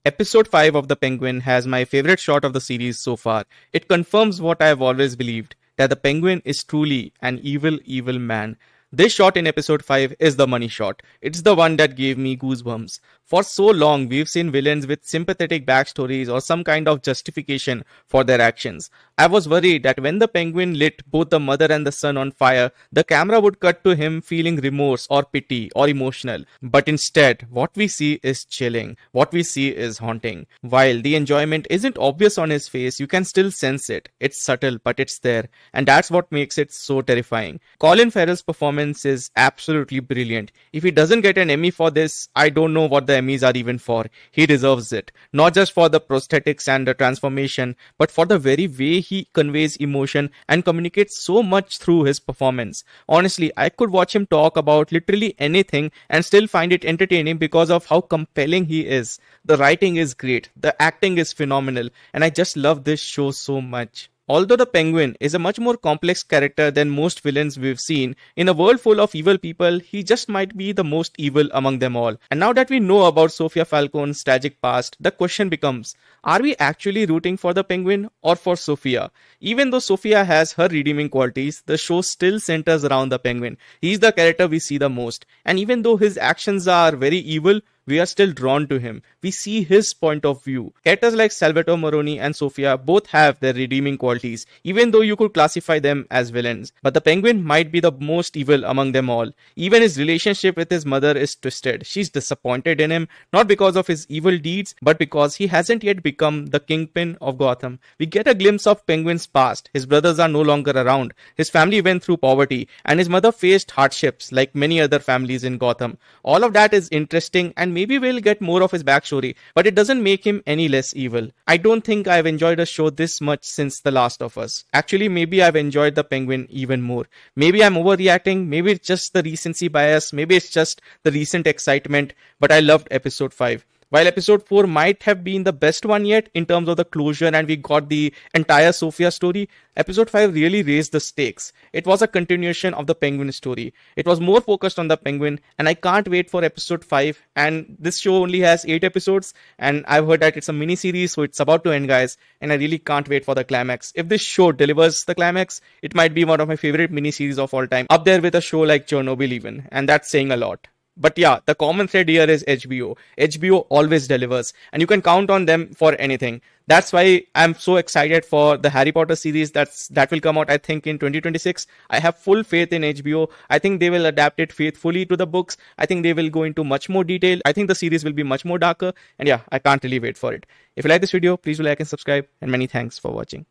Episode 5 of The Penguin has my favorite shot of the series so far. It confirms what I have always believed, that the Penguin is truly an evil, evil man. This shot in episode 5 is the money shot. It's the one that gave me goosebumps. For so long, we've seen villains with sympathetic backstories or some kind of justification for their actions. I was worried that when the Penguin lit both the mother and the son on fire, the camera would cut to him feeling remorse or pity or emotional. But instead, what we see is chilling. What we see is haunting. While the enjoyment isn't obvious on his face, you can still sense it. It's subtle, but it's there. And that's what makes it so terrifying. Colin Farrell's performance is absolutely brilliant. If he doesn't get an Emmy for this, I don't know what the Emmys are even for. He deserves it. Not just for the prosthetics and the transformation, but for the very way he conveys emotion and communicates so much through his performance. Honestly, I could watch him talk about literally anything and still find it entertaining because of how compelling he is. The writing is great, the acting is phenomenal, and I just love this show so much. Although the Penguin is a much more complex character than most villains we've seen, in a world full of evil people, he just might be the most evil among them all. And now that we know about Sophia Falcone's tragic past, the question becomes, are we actually rooting for the Penguin or for Sophia? Even though Sophia has her redeeming qualities, the show still centers around the Penguin. He's the character we see the most. And even though his actions are very evil, we are still drawn to him. We see his point of view. Characters like Salvatore Moroni and Sophia both have their redeeming qualities, even though you could classify them as villains. But the Penguin might be the most evil among them all. Even his relationship with his mother is twisted. She's disappointed in him, not because of his evil deeds, but because he hasn't yet become the kingpin of Gotham. We get a glimpse of Penguin's past. His brothers are no longer around. His family went through poverty, and his mother faced hardships like many other families in Gotham. All of that is interesting, and maybe we'll get more of his backstory, but it doesn't make him any less evil. I don't think I've enjoyed a show this much since The Last of Us. Actually, maybe I've enjoyed the Penguin even more. Maybe I'm overreacting, maybe it's just the recency bias, maybe it's just the recent excitement, but I loved episode 5. While episode 4 might have been the best one yet in terms of the closure and we got the entire Sophia story, episode 5 really raised the stakes. It was a continuation of the Penguin story. It was more focused on the Penguin, and I can't wait for episode 5. And this show only has 8 episodes, and I've heard that it's a mini series, so it's about to end, guys, and I really can't wait for the climax. If this show delivers the climax, it might be one of my favorite mini series of all time, up there with a show like Chernobyl even, and that's saying a lot. But yeah, the common thread here is HBO. HBO always delivers, and you can count on them for anything. That's why I'm so excited for the Harry Potter series that will come out, I think, in 2026. I have full faith in HBO. I think they will adapt it faithfully to the books. I think they will go into much more detail. I think the series will be much more darker. And yeah, I can't really wait for it. If you like this video, please do like and subscribe. And many thanks for watching.